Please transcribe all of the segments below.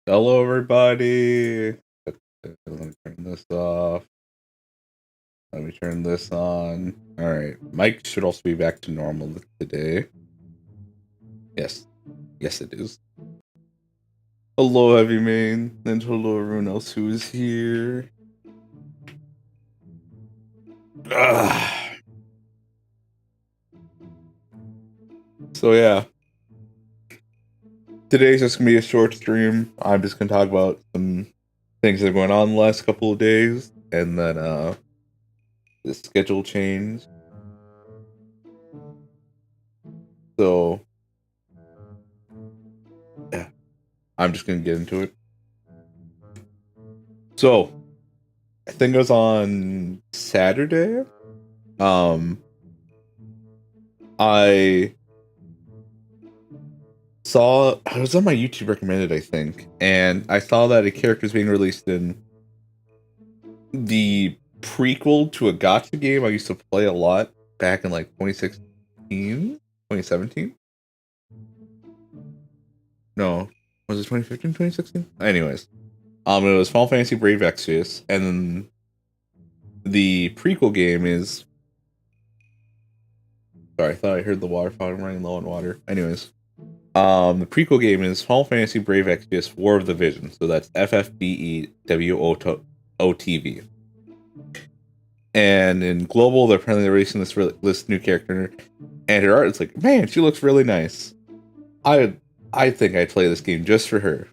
Hello, everybody. Let me turn this off. Let me turn this on. All right. Mic should also be back to normal today. Yes. Yes, it is. Hello, Heavy Main. And hello, everyone else who is here. So, yeah. Today's just going to be a short stream. I'm just going to talk about some things that are going on the last couple of days. And then, the schedule change. So, yeah. I'm just going to get into it. So, I think it was on Saturday. I saw it was on my YouTube recommended, I think, and I saw that a character is being released in the prequel to a gacha game I used to play a lot back in like 2016, 2017. No, was it 2015, 2016? Anyways, it was Final Fantasy Brave Exvius, and then the prequel game is. Sorry, I thought I heard the water fountain. I'm running low on water. Anyways. The prequel game is Final Fantasy Brave Exvius War of the Vision. So that's FFBEWOTV. And in global, they're apparently releasing this new character, and her art is like, man, she looks really nice. I think I'd play this game just for her.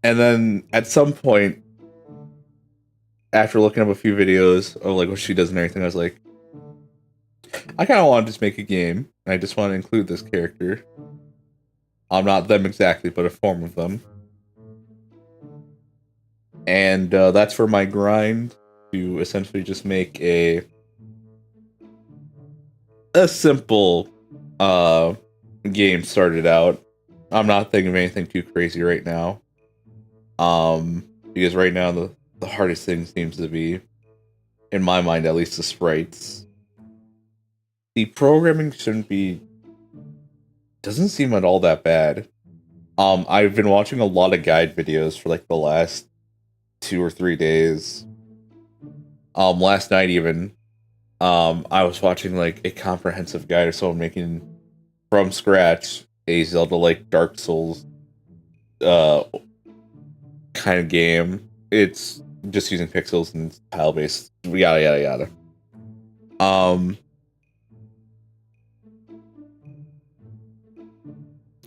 And then at some point, after looking up a few videos of like what she does and everything, I was like, I kind of want to just make a game. And I just want to include this character. Not them exactly, but a form of them. And that's for my grind to essentially just make a simple game started out. I'm not thinking of anything too crazy right now. Because right now the hardest thing seems to be, in my mind at least, the sprites. The programming doesn't seem at all that bad. I've been watching a lot of guide videos for like the last 2 or 3 days. Last night even, I was watching like a comprehensive guide of someone making from scratch a Zelda like Dark Souls kind of game. It's just using pixels and tile based, yada yada yada.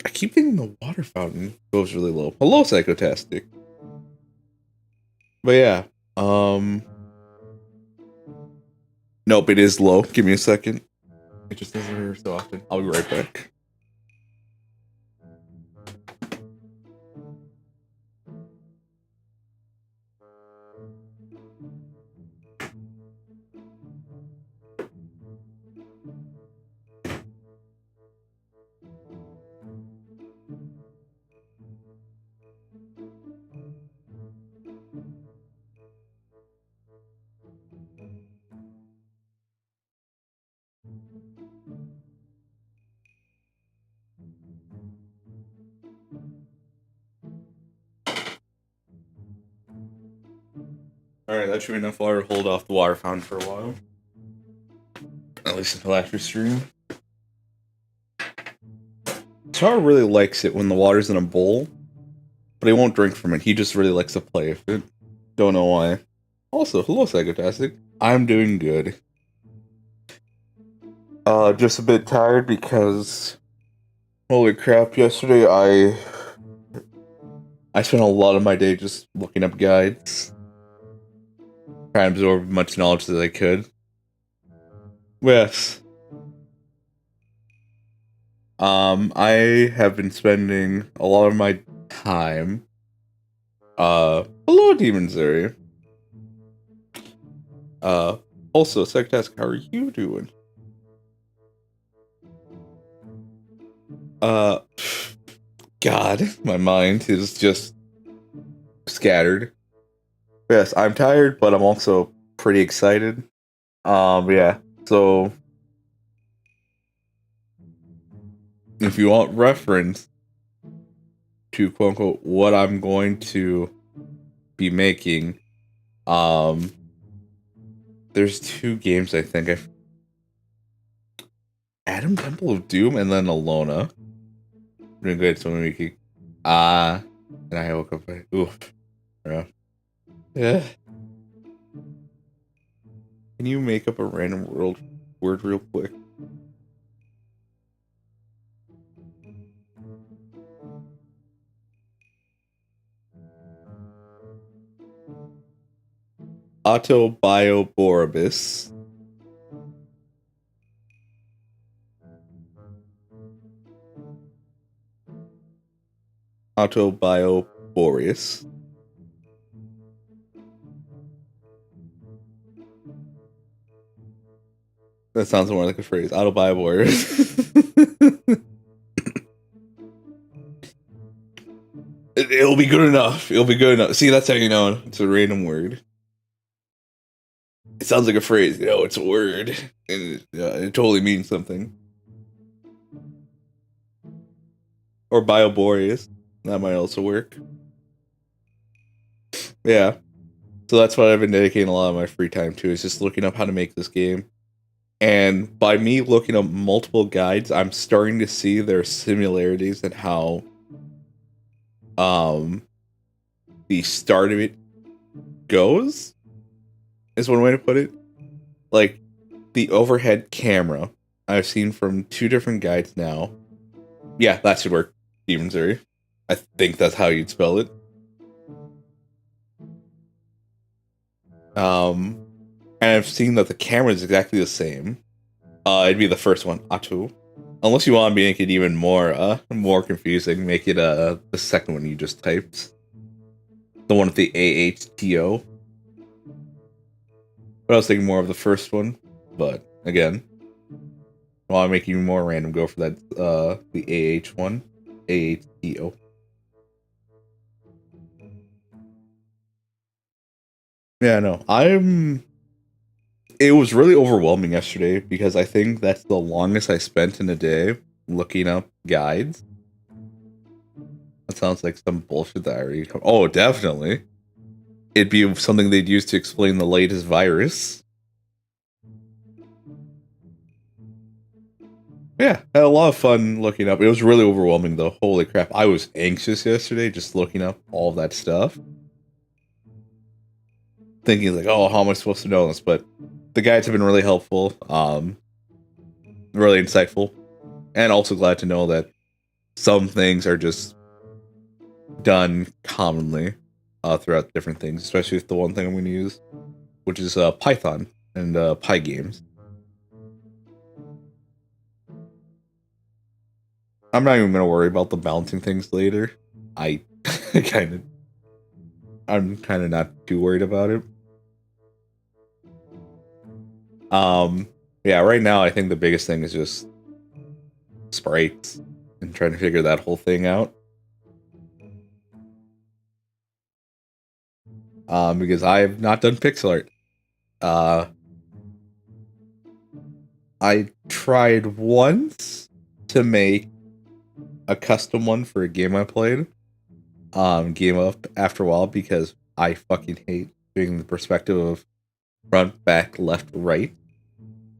I keep thinking the water fountain goes really low. Hello, Psychotastic. But yeah, nope, it is low. Give me a second. It just doesn't hear so often. I'll be right back. Alright, that should be enough water to hold off the water fountain for a while. At least until after stream. Char really likes it when the water's in a bowl, but he won't drink from it. He just really likes to play with it. Don't know why. Also, hello, Psychotastic. I'm doing good. Just a bit tired because, holy crap, yesterday I spent a lot of my day just looking up guides, trying to absorb as much knowledge as I could. Yes. I have been spending a lot of my time. Hello, Demon Zeri. Also, Psychotastic, how are you doing? God, my mind is just scattered. Yes, I'm tired, but I'm also pretty excited. Yeah. So, if you want reference, to quote unquote what I'm going to be making, there's 2 games I think. Adam Temple of Doom and then Alona. Doing good so week. And I woke up. Oof. Yeah. Can you make up a random word real quick? Autobioboribus. Autobioboreus. That sounds more like a phrase. Autobioboreus. It'll be good enough. It'll be good enough. See, that's how you know it's a random word. It sounds like a phrase. You know, it's a word. And it totally means something. Or bioboreus. That might also work. Yeah. So that's what I've been dedicating a lot of my free time to, is just looking up how to make this game. And by me looking up multiple guides, I'm starting to see their similarities in how the start of it goes, is one way to put it. Like, the overhead camera I've seen from 2 different guides now. Yeah, that should work. Demons Area. I think that's how you'd spell it. And I've seen that the camera is exactly the same. It'd be the first one, Atu. Unless you want to make it even more confusing, make it the second one you just typed. The one with the AHTO. But I was thinking more of the first one. But again, I want to make it even more random, go for that the AH one. AHTO. Yeah, no. It was really overwhelming yesterday because I think that's the longest I spent in a day looking up guides. That sounds like some bullshit that I already... Oh, definitely. It'd be something they'd use to explain the latest virus. Yeah, I had a lot of fun looking up. It was really overwhelming, though. Holy crap. I was anxious yesterday just looking up all that stuff. Thinking, like, oh, how am I supposed to know this? But the guides have been really helpful. Really insightful. And also glad to know that some things are just done commonly throughout different things, especially with the one thing I'm going to use, which is Python and Pygames. I'm not even going to worry about the balancing things later. I'm kind of not too worried about it. Yeah, right now I think the biggest thing is just sprites and trying to figure that whole thing out. Because I have not done pixel art. I tried once to make a custom one for a game I played. Gave up after a while because I fucking hate doing the perspective of front, back, left, right.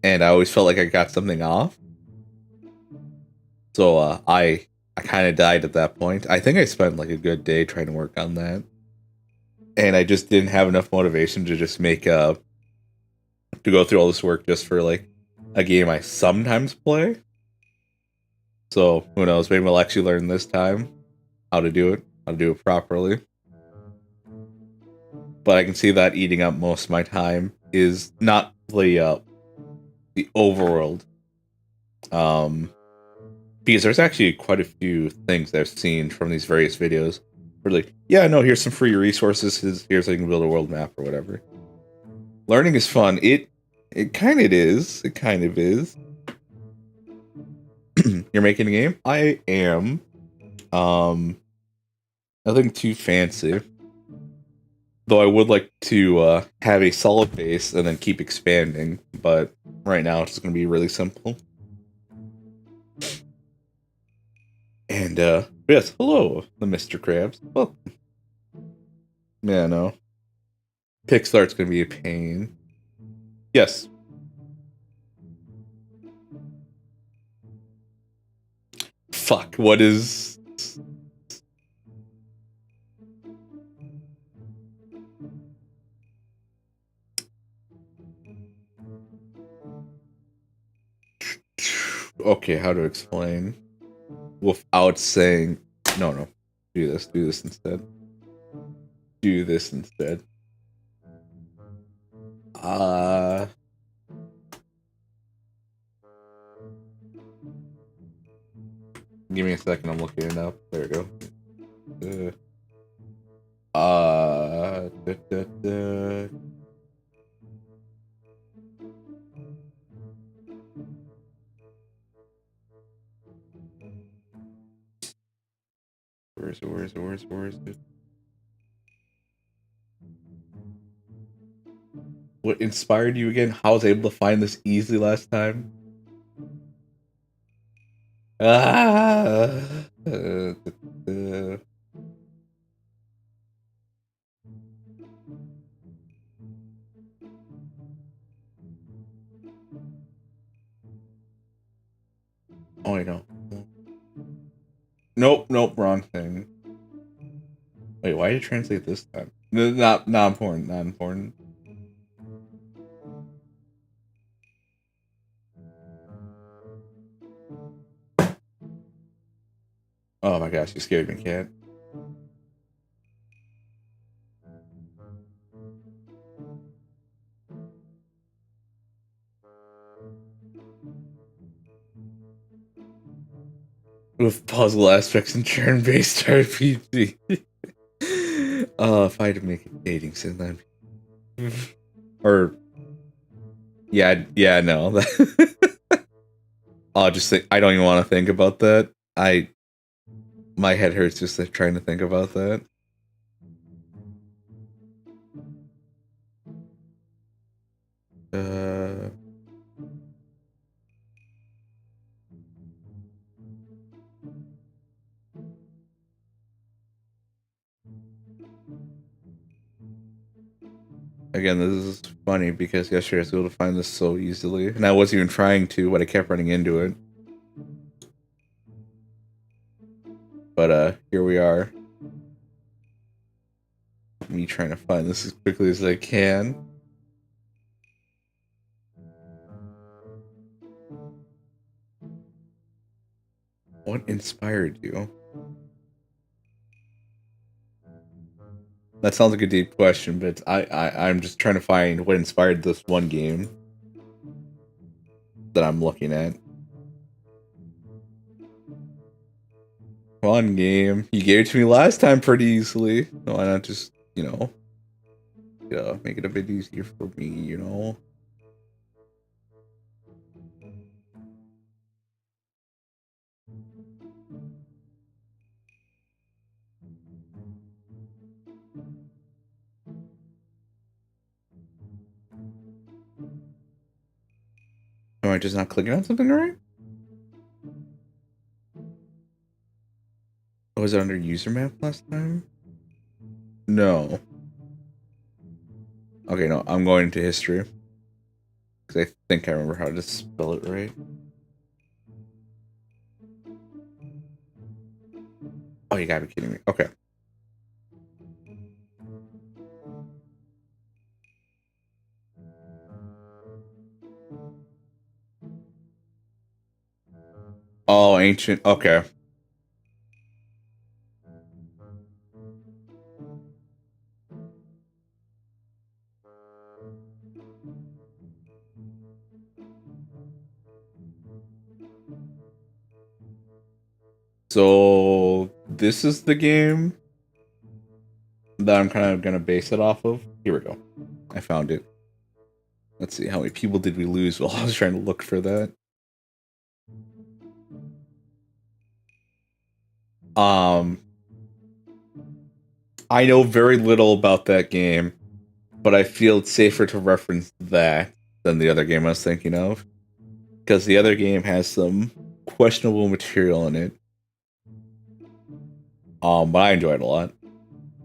And I always felt like I got something off. So I kind of died at that point. I think I spent like a good day trying to work on that. And I just didn't have enough motivation to just make to go through all this work just for like a game I sometimes play. So who knows, maybe I'll actually learn this time how to do it properly. But I can see that eating up most of my time is not the overworld. Because there's actually quite a few things I've seen from these various videos where like, yeah, no, here's some free resources, here's how you can build a world map or whatever. Learning is fun. It kind of is. It kind of is. You're making a game? I am. Nothing too fancy. Though I would like to have a solid base and then keep expanding, but right now it's just going to be really simple. And And yes, hello, the Mr. Krabs. Well, yeah, no. Pixart's gonna be a pain. Yes. Fuck, what is... Okay, how to explain without saying... No. Do this instead. Do this instead. Give me a second, I'm looking it up. There we go. Where is it? What inspired you again? How was I able to find this easily last time? Oh, I know. Nope, wrong thing. Wait, why did you translate this time? Not important. Oh my gosh, you scared me, cat. With puzzle aspects and turn-based RPG. If I had to make a dating sim, then... Or... Yeah, no. I'll just think... I don't even want to think about that. My head hurts just like, trying to think about that. Again, this is funny because yesterday I was able to find this so easily, and I wasn't even trying to, but I kept running into it. But here we are. Me trying to find this as quickly as I can. What inspired you? That sounds like a deep question, but I'm just trying to find what inspired this one game that I'm looking at. Fun game. You gave it to me last time pretty easily. Why not just, make it a bit easier for me, Am I just not clicking on something right? Oh, was it under user map last time? No. Okay, no, I'm going into history. Because I think I remember how to spell it right. Oh, you gotta be kidding me. Okay. Oh, ancient. Okay. So, this is the game that I'm kind of going to base it off of. Here we go. I found it. Let's see, how many people did we lose while I was trying to look for that? I know very little about that game, but I feel it's safer to reference that than the other game I was thinking of. Because the other game has some questionable material in it. But I enjoyed it a lot.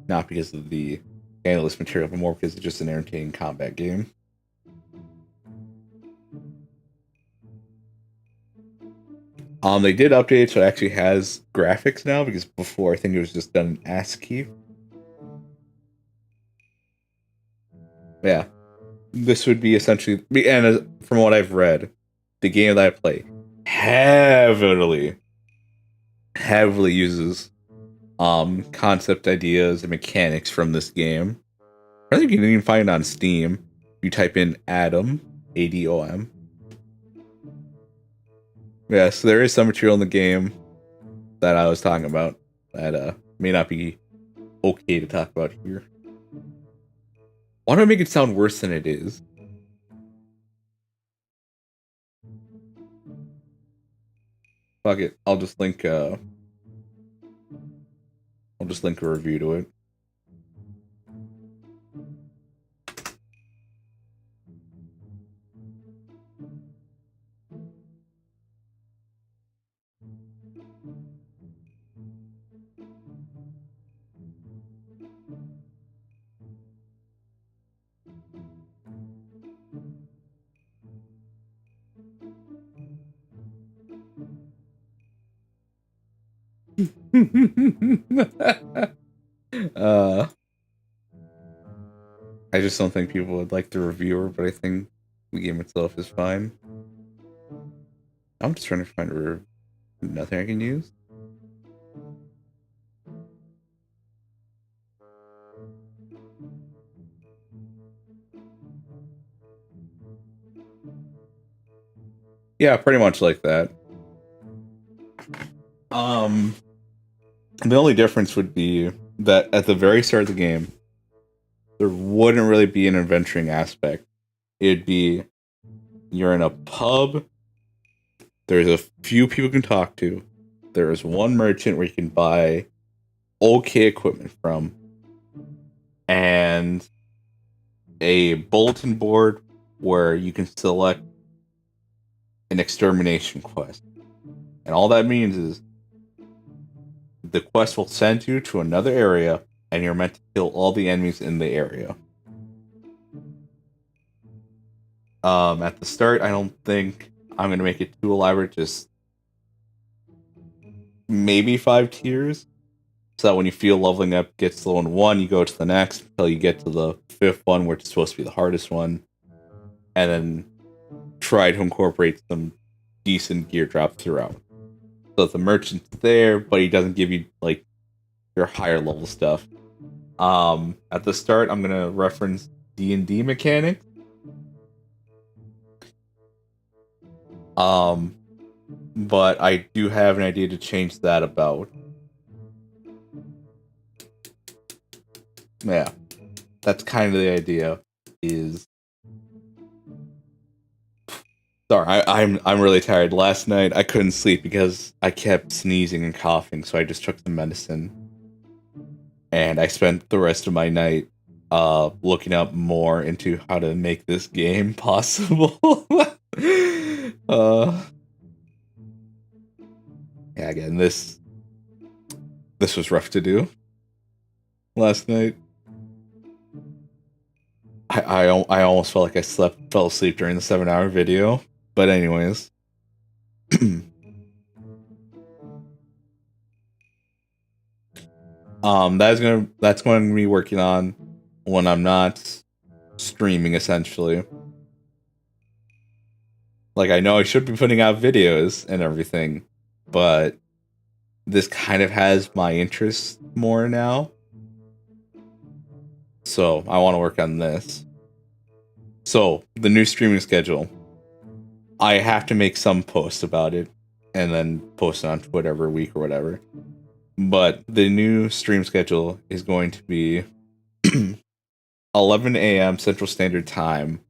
Not because of the analyst material, but more because it's just an entertaining combat game. They did update it so it actually has graphics now, because before I think it was just done in ASCII. Yeah. This would be essentially, and from what I've read, the game that I play heavily uses concept ideas and mechanics from this game. I think you can even find it on Steam. You type in Adam, ADOM. Yeah, so there is some material in the game that I was talking about that may not be okay to talk about here. Why do I make it sound worse than it is? Fuck it. I'll just link a review to it. I just don't think people would like the reviewer, but I think the game itself is fine. I'm just trying to find nothing I can use. Yeah, pretty much like that. The only difference would be that at the very start of the game, there wouldn't really be an adventuring aspect. It'd be you're in a pub, there's a few people you can talk to, there's one merchant where you can buy okay equipment from, and a bulletin board where you can select an extermination quest. And all that means is the quest will send you to another area, and you're meant to kill all the enemies in the area. At the start, I don't think I'm going to make it too elaborate, just maybe 5 tiers. So that when you feel leveling up gets low in one, you go to the next until you get to the 5th one, which is supposed to be the hardest one. And then try to incorporate some decent gear drop throughout. So the merchant's there, but he doesn't give you like your higher level stuff. At the start, I'm gonna reference D&D mechanics. But I do have an idea to change that about. Yeah, that's kind of the idea. Is sorry, I'm really tired. Last night I couldn't sleep because I kept sneezing and coughing, so I just took some medicine. And I spent the rest of my night looking up more into how to make this game possible. Yeah, again, this was rough to do last night. I almost felt like I fell asleep during the 7-hour video. But anyways. that's going to be working on when I'm not streaming, essentially. Like, I know I should be putting out videos and everything, but this kind of has my interest more now. So I want to work on this. So the new streaming schedule, I have to make some posts about it and then post it on Twitter every week or whatever. But the new stream schedule is going to be 11 a.m. Central Standard Time.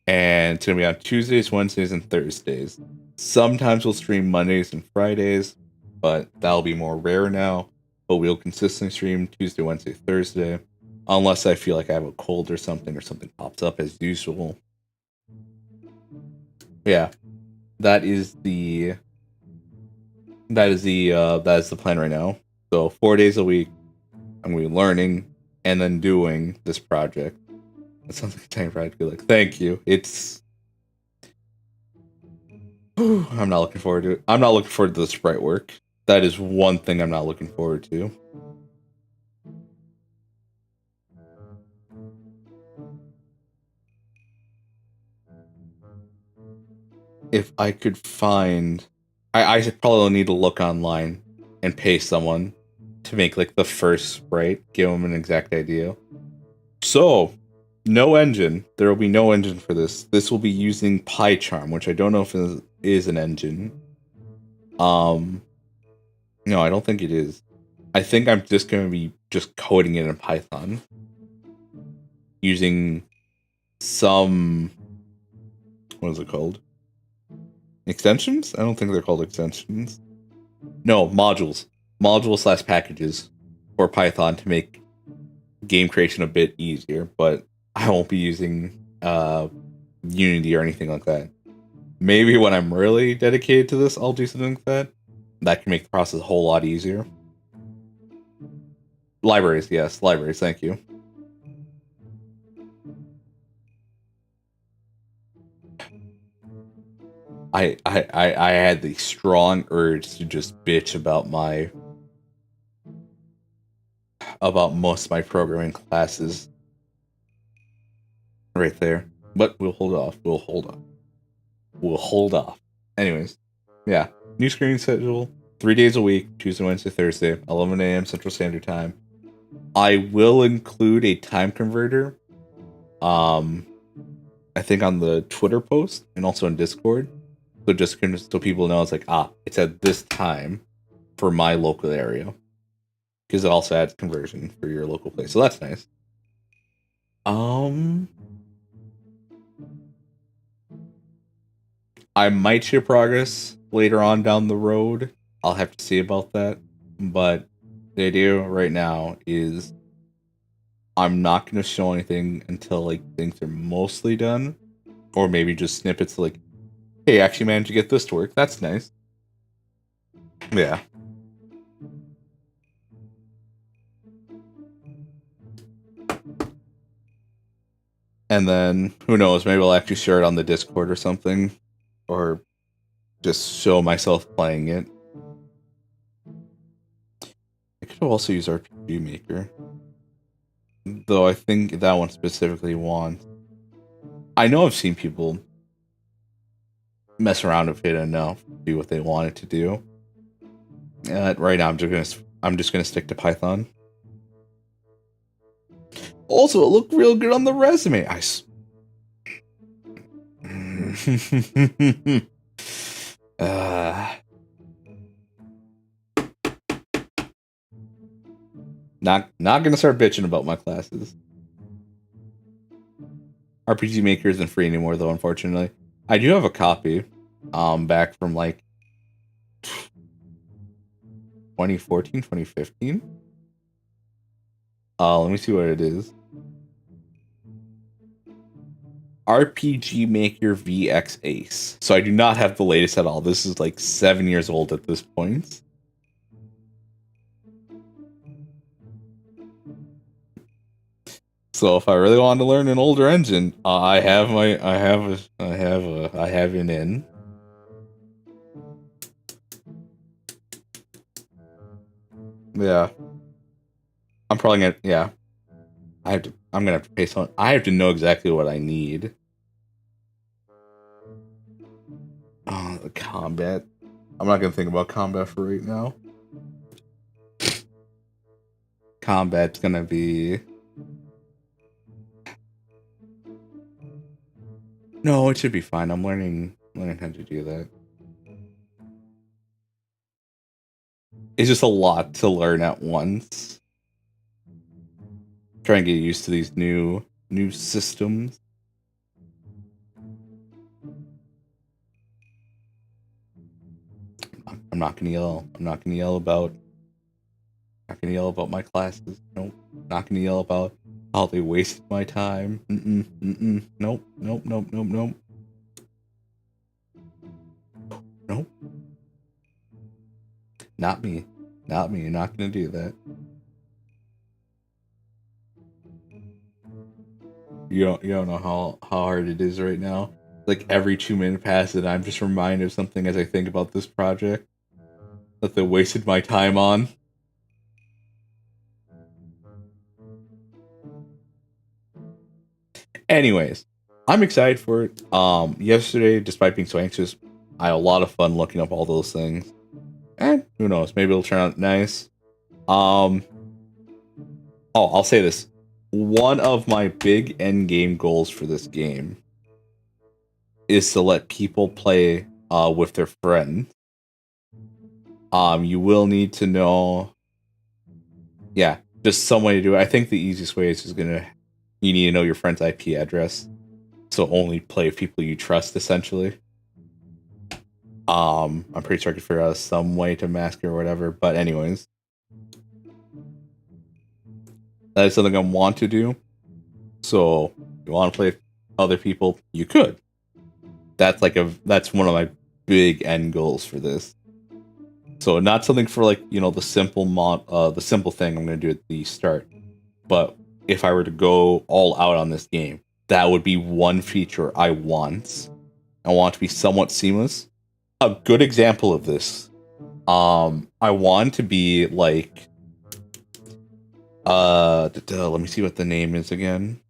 And it's going to be on Tuesdays, Wednesdays, and Thursdays. Sometimes we'll stream Mondays and Fridays, but that'll be more rare now. But we'll consistently stream Tuesday, Wednesday, Thursday. Unless I feel like I have a cold or something pops up as usual. Yeah. That is the plan right now. So 4 days a week, I'm going to be learning and then doing this project. That sounds like a tiny project. Be like, thank you. It's. I'm not looking forward to it. I'm not looking forward to the sprite work. That is one thing I'm not looking forward to. If I could find... I probably need to look online and pay someone to make like the first sprite, give them an exact idea. So, no engine. There will be no engine for this. This will be using PyCharm, which I don't know if it is an engine. No, I don't think it is. I think I'm just going to be just coding it in Python. Using some... What is it called? Extensions? I don't think they're called extensions. No, modules. Modules/packages for Python to make game creation a bit easier, but I won't be using Unity or anything like that. Maybe when I'm really dedicated to this, I'll do something like that. That can make the process a whole lot easier. Libraries, yes, libraries, thank you. I had the strong urge to just bitch about most of my programming classes right there. But we'll hold off. We'll hold off. Anyways, yeah. New screening schedule, 3 days a week, Tuesday, Wednesday, Thursday, 11 a.m. Central Standard Time. I will include a time converter. I think on the Twitter post and also in Discord. So just so people know, it's like, it's at this time for my local area. Because it also adds conversion for your local place. So that's nice. I might share progress later on down the road. I'll have to see about that. But the idea right now is I'm not going to show anything until like things are mostly done. Or maybe just snippets like, hey, actually managed to get this to work. That's nice. Yeah. And then, who knows, maybe I'll actually share it on the Discord or something. Or just show myself playing it. I could also use RPG Maker. Though I think that one specifically wants... I know I've seen people mess around with it enough to do what they want it to do. Right now, I'm just gonna stick to Python. Also, it looked real good on the resume. Not gonna start bitching about my classes. RPG Maker isn't free anymore, though, unfortunately. I do have a copy, back from like 2014, 2015. Let me see what it is. RPG Maker VX Ace. So I do not have the latest at all. This is like 7 years old at this point. So if I really wanted to learn an older engine, I have an in. Yeah. I'm probably gonna, yeah. I'm gonna have to pay someone. I have to know exactly what I need. Oh, the combat. I'm not gonna think about combat for right now. Combat's gonna be... No, it should be fine. I'm learning how to do that. It's just a lot to learn at once. Try and get used to these new systems. I'm not gonna yell. I'm not gonna yell about my classes. Nope. Not gonna yell about how they wasted my time. Nope. Nope. Not me. Not me. You're not gonna do that. You don't know how hard it is right now. Like every 2 minute passes, I'm just reminded of something as I think about this project that they wasted my time on. Anyways, I'm excited for it. Yesterday, despite being so anxious, I had a lot of fun looking up all those things. And who knows? Maybe it'll turn out nice. Oh, I'll say this. One of my big end game goals for this game is to let people play with their friends. You will need to know, yeah, just some way to do it. I think the easiest way is just you need to know your friend's IP address, so only play with people you trust, essentially. I'm pretty sure I could figure out some way to mask it or whatever. But anyways, that is something I want to do. So if you want to play with other people, you could. That's one of my big end goals for this. So not something for the simple thing I'm gonna do at the start. But if I were to go all out on this game, that would be one feature I want. I want it to be somewhat seamless. A good example of this, I want to be like, let me see what the name is again.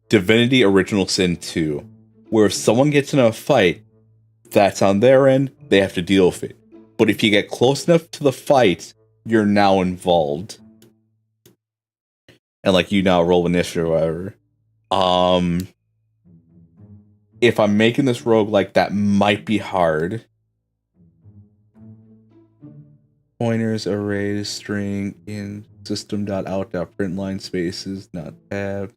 Divinity Original Sin 2, where if someone gets in a fight, that's on their end, they have to deal with it. But if you get close enough to the fight, you're now involved. And you now roll initiative or whatever. If I'm making this roguelike, that might be hard. Pointers, arrays, string in system.out.println spaces, not tab.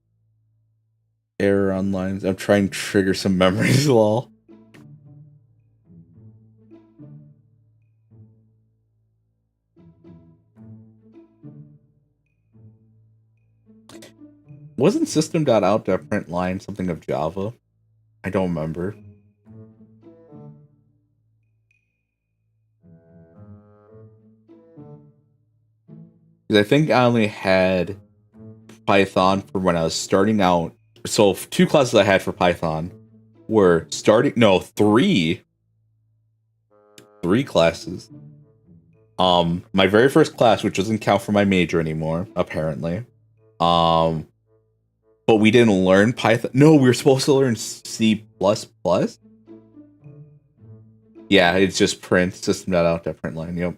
Error on lines. I'm trying to trigger some memories lol. Wasn't system.out.println something of Java? I don't remember. Because I think I only had Python for when I was starting out. So 2 classes I had for Python were three classes. My very first class, which doesn't count for my major anymore, apparently. But we didn't learn Python. No, we were supposed to learn C++. Yeah, it's just print system.out.println. Yep.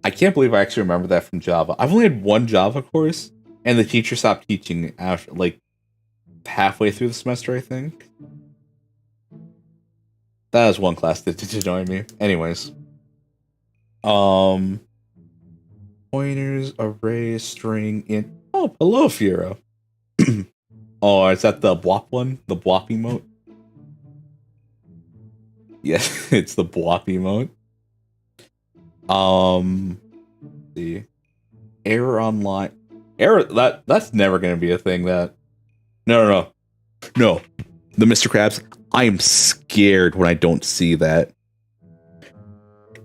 I can't believe I actually remember that from Java. I've only had one Java course, and the teacher stopped teaching after halfway through the semester, I think. That was one class that did annoy me. Anyways. Pointers, array, string, in. Oh, hello, Fiero. Oh, is that the Bwop one? The Bwop emote? Yes, it's the Bwop emote. The error online. Error that's never gonna be a thing that. No. The Mr. Krabs. I am scared when I don't see that.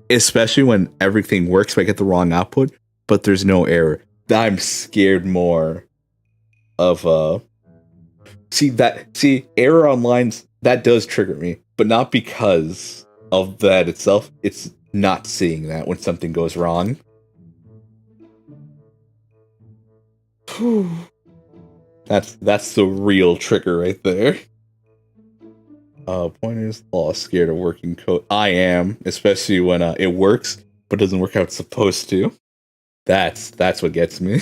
Especially when everything works, but I get the wrong output, but there's no error. I'm scared more of error on lines, that does trigger me, but not because of that itself. It's not seeing that when something goes wrong. That's the real trigger right there. Pointers, scared of working code. I am, especially when it works, but doesn't work how it's supposed to. That's what gets me.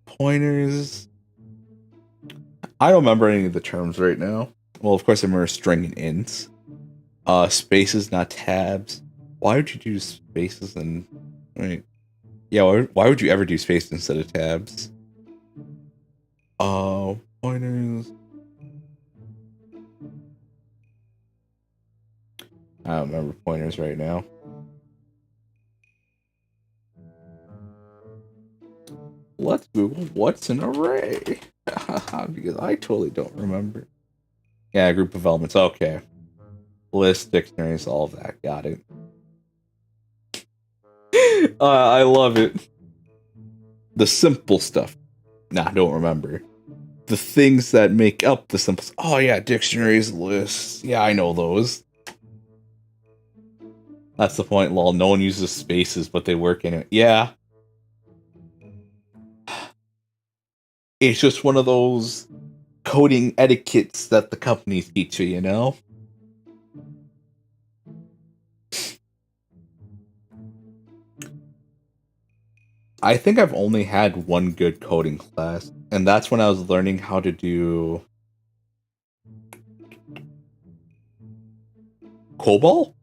Pointers. I don't remember any of the terms right now. Well, of course, I remember string and ints. Spaces, not tabs. Why would you do spaces and... Wait. Yeah, why would you ever do spaces instead of tabs? Pointers... I don't remember pointers right now. let's Google what's an array. Because I totally don't remember. Yeah, group of elements. Okay. List, dictionaries, all of that. Got it. I love it. The simple stuff. Nah, don't remember. The things that make up the simple. Oh yeah, dictionaries, lists. Yeah, I know those. That's the point, lol. No one uses spaces, but they work in it. Yeah. It's just one of those coding etiquettes that the companies teach you, you know? I think I've only had one good coding class, and that's when I was learning how to do COBOL?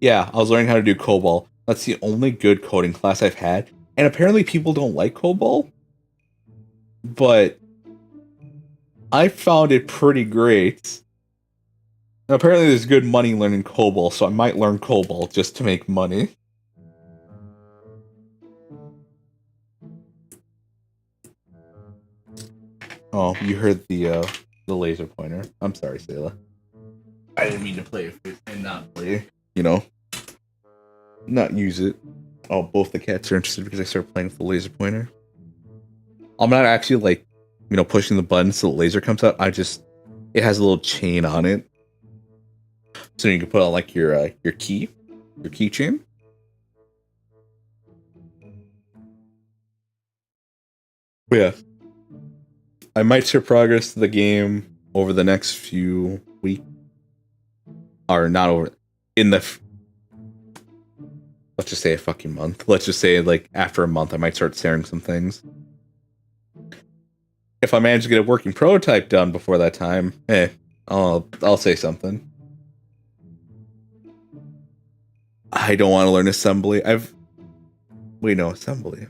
Yeah, I was learning how to do COBOL. That's the only good coding class I've had. And apparently people don't like COBOL, but I found it pretty great. And apparently there's good money learning COBOL, so I might learn COBOL just to make money. Oh, you heard the laser pointer. I'm sorry, Sayla. I didn't mean to play it and not play, you know, not use it. Oh, both the cats are interested because I started playing with the laser pointer. I'm not actually like, you know, pushing the button so the laser comes out. It has a little chain on it, so you can put on like your keychain. But yeah, I might share progress to the game over the next few weeks, or not over in the. Let's just say a fucking month. Let's just say like after a month, I might start sharing some things. If I manage to get a working prototype done before that time, I'll say something. I don't want to learn assembly. We know assembly.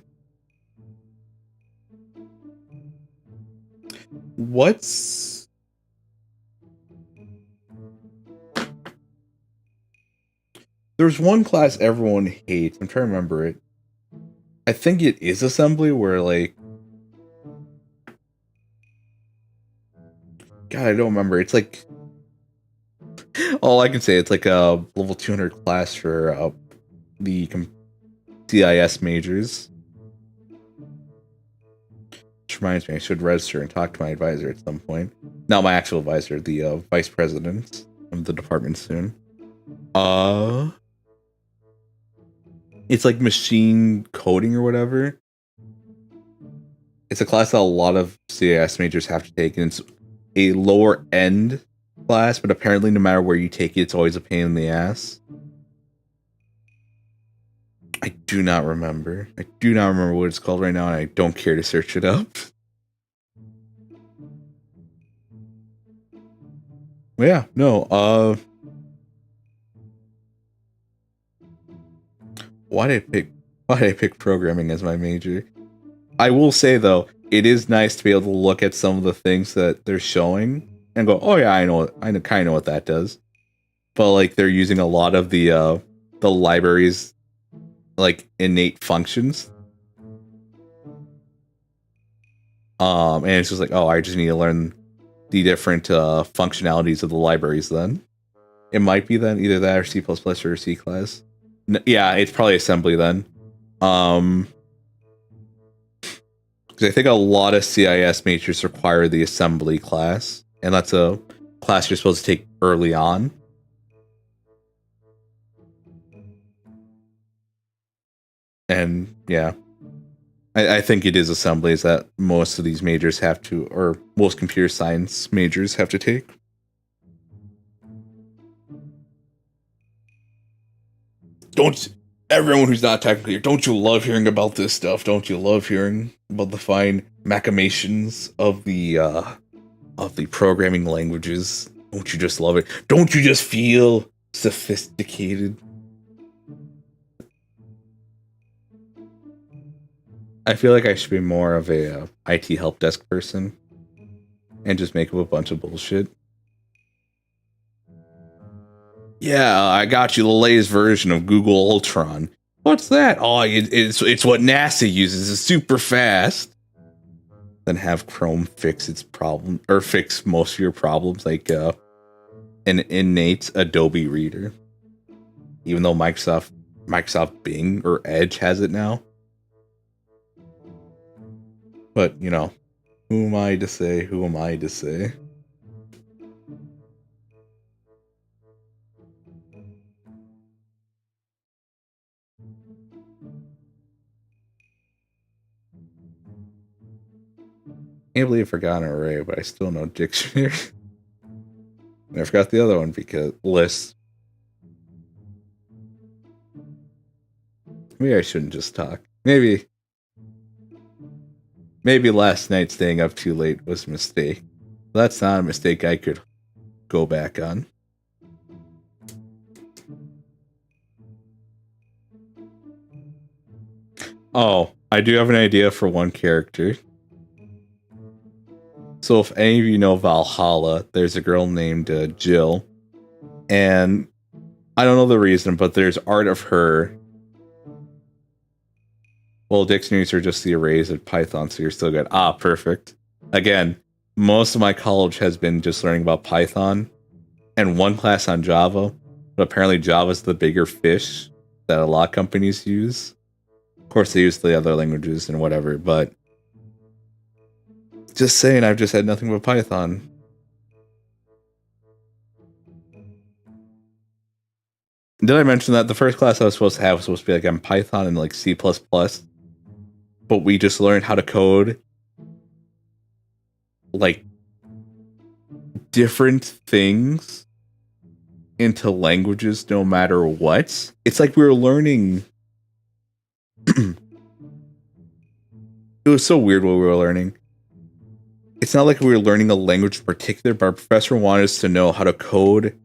There's one class everyone hates. I'm trying to remember it. I think it is assembly where like, God, I don't remember. It's like, all I can say, it's like a level 200 class for the CIS majors. Which reminds me, I should register and talk to my advisor at some point. Not my actual advisor, the vice president of the department soon. It's like machine coding or whatever. It's a class that a lot of CIS majors have to take, and it's a lower end class, but apparently no matter where you take it, it's always a pain in the ass. I do not remember. I do not remember what it's called right now, and I don't care to search it up. Yeah, no, why did I pick programming as my major? I will say though, it is nice to be able to look at some of the things that they're showing and go, "Oh yeah, I kind of know what that does." But like they're using a lot of the library's like innate functions. And it's just like, oh, I just need to learn the different functionalities of the libraries then. It might be then either that or C++ or C class. Yeah, it's probably assembly then. Because I think a lot of CIS majors require the assembly class, and that's a class you're supposed to take early on. And yeah, I think it is assemblies that most of these majors have to, or most computer science majors have to take. Everyone who's not technically, don't you love hearing about this stuff? Don't you love hearing about the fine machinations of the programming languages? Don't you just love it? Don't you just feel sophisticated? I feel like I should be more of a IT help desk person and just make up a bunch of bullshit. Yeah, I got you the latest version of Google Ultron. What's that? Oh, it's what NASA uses. It's super fast. than have Chrome fix its problem or fix most of your problems, like an innate Adobe Reader. Even though Microsoft Bing or Edge has it now. But, you know, who am I to say? Who am I to say? I can't believe I forgot an array, but I still know dictionary. And I forgot the other one because list. Maybe I shouldn't just talk. Maybe last night staying up too late was a mistake. That's not a mistake I could go back on. Oh, I do have an idea for one character. So if any of you know Valhalla, there's a girl named Jill. And I don't know the reason, but there's art of her. Well, dictionaries are just the arrays of Python, so you're still good. Ah, perfect. Again, most of my college has been just learning about Python and one class on Java. But apparently Java's the bigger fish that a lot of companies use. Of course, they use the other languages and whatever, but just saying, I've just had nothing but Python. Did I mention that the first class I was supposed to have was supposed to be like on Python and like C++, but we just learned how to code like different things into languages no matter what. It's like we were learning. It was so weird what we were learning. It's not like we were learning a language in particular, but our professor wanted us to know how to code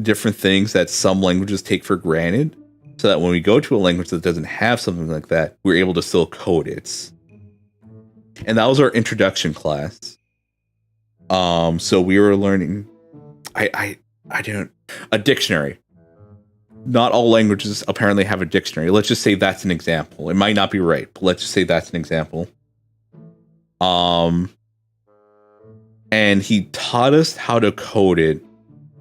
different things that some languages take for granted, so that when we go to a language that doesn't have something like that, we're able to still code it. And that was our introduction class. So we were learning a dictionary. Not all languages apparently have a dictionary. Let's just say that's an example. It might not be right, but let's just say that's an example. And he taught us how to code it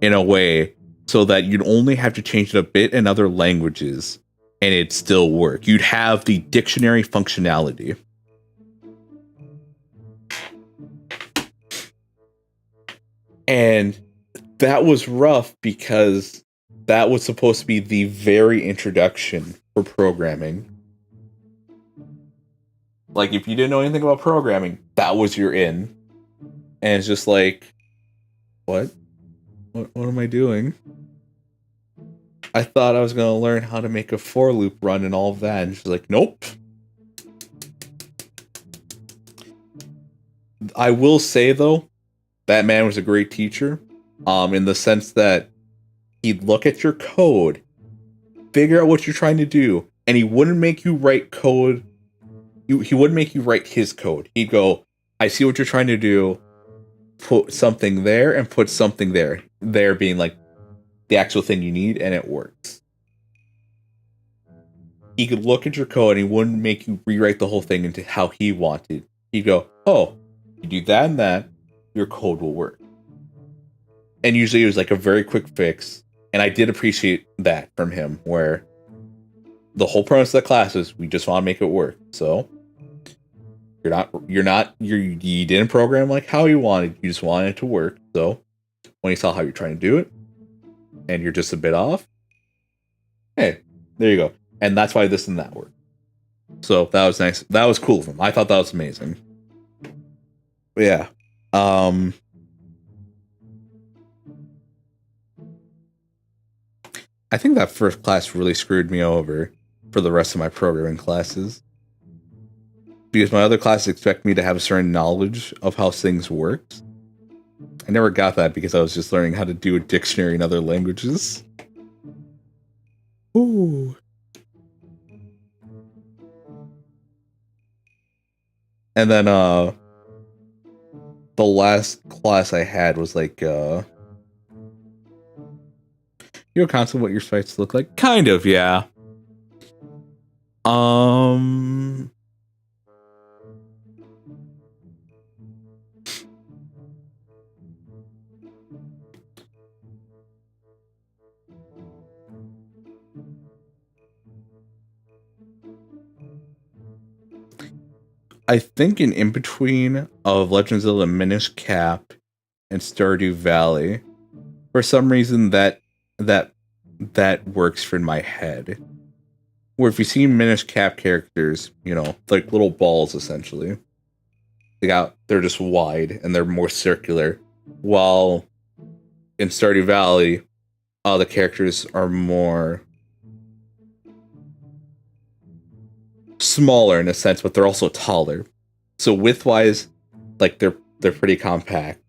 in a way so that you'd only have to change it a bit in other languages and it'd still work. You'd have the dictionary functionality. And that was rough because that was supposed to be the very introduction for programming. Like, if you didn't know anything about programming, that was your in. And it's just like, what? What am I doing? I thought I was going to learn how to make a for loop run and all of that. And she's like, nope. I will say, though, that man was a great teacher. In the sense that he'd look at your code, figure out what you're trying to do, and he wouldn't make you write code. He wouldn't make you write his code. He'd go, I see what you're trying to do. Put something there and put something there. There being like the actual thing you need, and it works. He could look at your code and he wouldn't make you rewrite the whole thing into how he wanted. He'd go, oh, you do that and that, your code will work. And usually it was like a very quick fix. And I did appreciate that from him, where the whole premise of the class is we just want to make it work. So you didn't program like how you wanted. You just wanted it to work. So when you saw how you're trying to do it and you're just a bit off, hey, there you go. And that's why this and that worked. So that was nice. That was cool of him. I thought that was amazing. But yeah. I think that first class really screwed me over for the rest of my programming classes. Because my other classes expect me to have a certain knowledge of how things worked. I never got that because I was just learning how to do a dictionary in other languages. Ooh. And then the last class I had was like you know constantly what your sites look like? Kind of, yeah. I think an in-between of Legend of Zelda Minish Cap and Stardew Valley. For some reason that works for my head. Where if you see Minish Cap characters, you know, like little balls essentially. They're just wide and they're more circular. While in Stardew Valley, the characters are more smaller in a sense, but they're also taller. So width-wise, like they're pretty compact,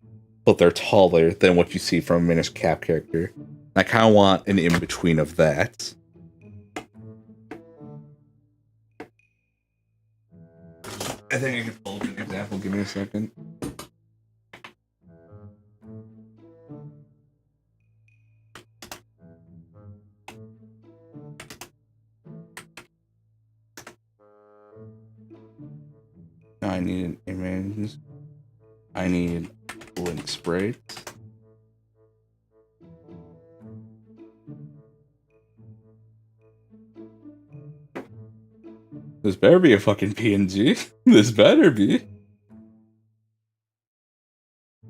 but they're taller than what you see from a Minish Cap character. I kind of want an in-between of that. I think I can pull up an example. Give me a second. I need an image. I need link sprite. This better be a fucking PNG. This better be.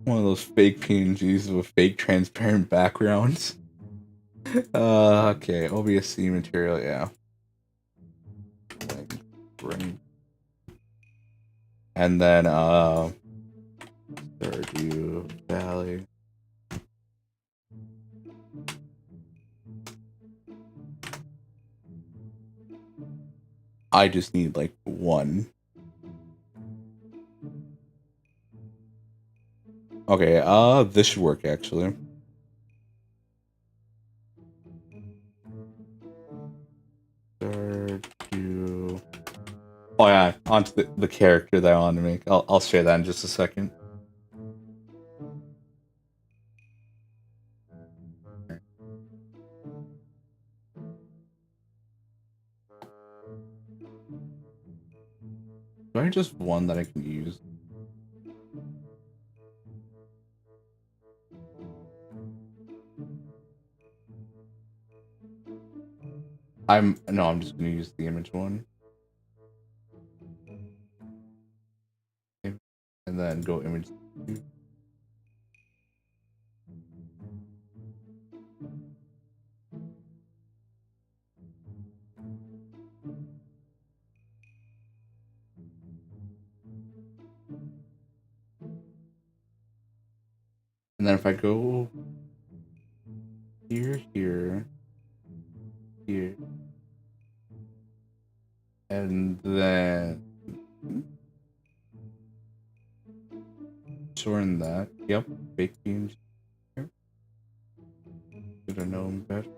One of those fake PNGs with fake transparent backgrounds. Okay, OBSC material, yeah. And then, Stardew Valley. I just need like one. Okay, this should work actually. Stardew. Oh yeah, onto the character that I wanted to make. I'll share that in just a second. Do I just one that I can use? I'm just gonna use the image one. And then go image 2. And then if I go here, and then shorten that. Yep, fake beams here. Should have known better.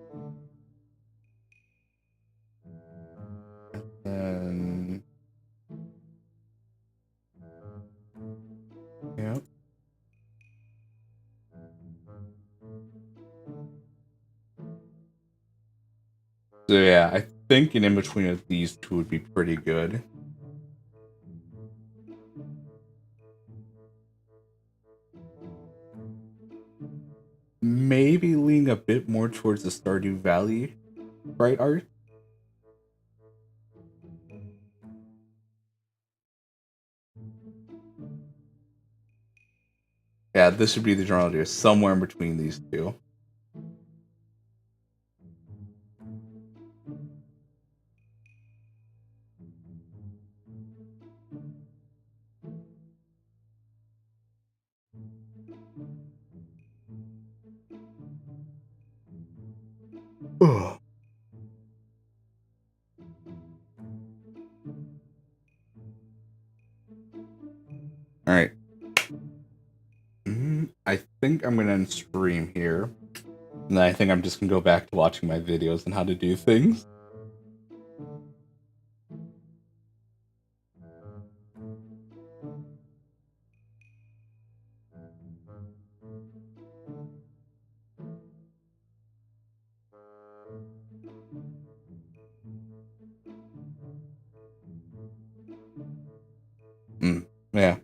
And yep. So yeah, I think an in-between of these two would be pretty good. Maybe leaning a bit more towards the Stardew Valley bright art. Yeah, this should be the journal deer, somewhere in between these two. Ugh. All right. I think I'm gonna end stream here. And then I think I'm just gonna go back to watching my videos on how to do things. Yeah.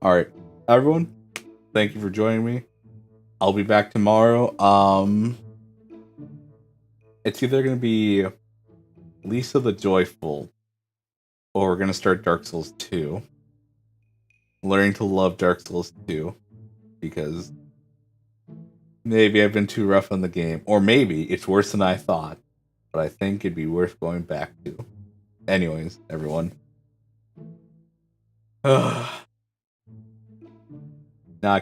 All right, everyone. Thank you for joining me. I'll be back tomorrow. It's either gonna be Lisa the Joyful, or we're gonna start Dark Souls 2. learning to love Dark Souls 2 because maybe I've been too rough on the game, or maybe it's worse than I thought. But I think it'd be worth going back to. Anyways, everyone. No, I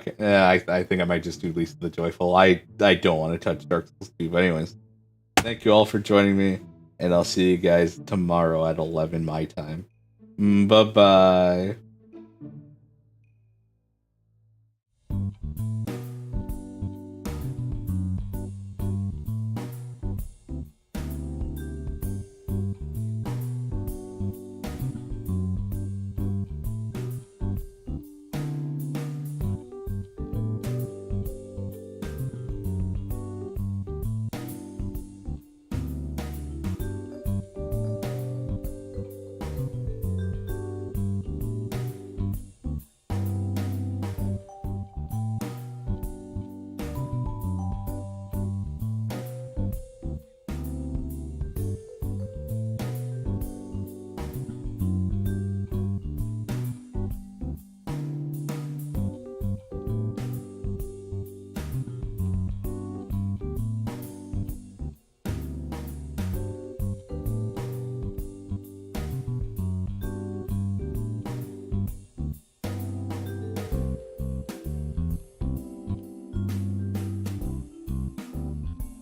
think I might just do Least of the Joyful. I don't want to touch Dark Souls 2. But anyways, thank you all for joining me, and I'll see you guys tomorrow at 11 my time. Bye-bye.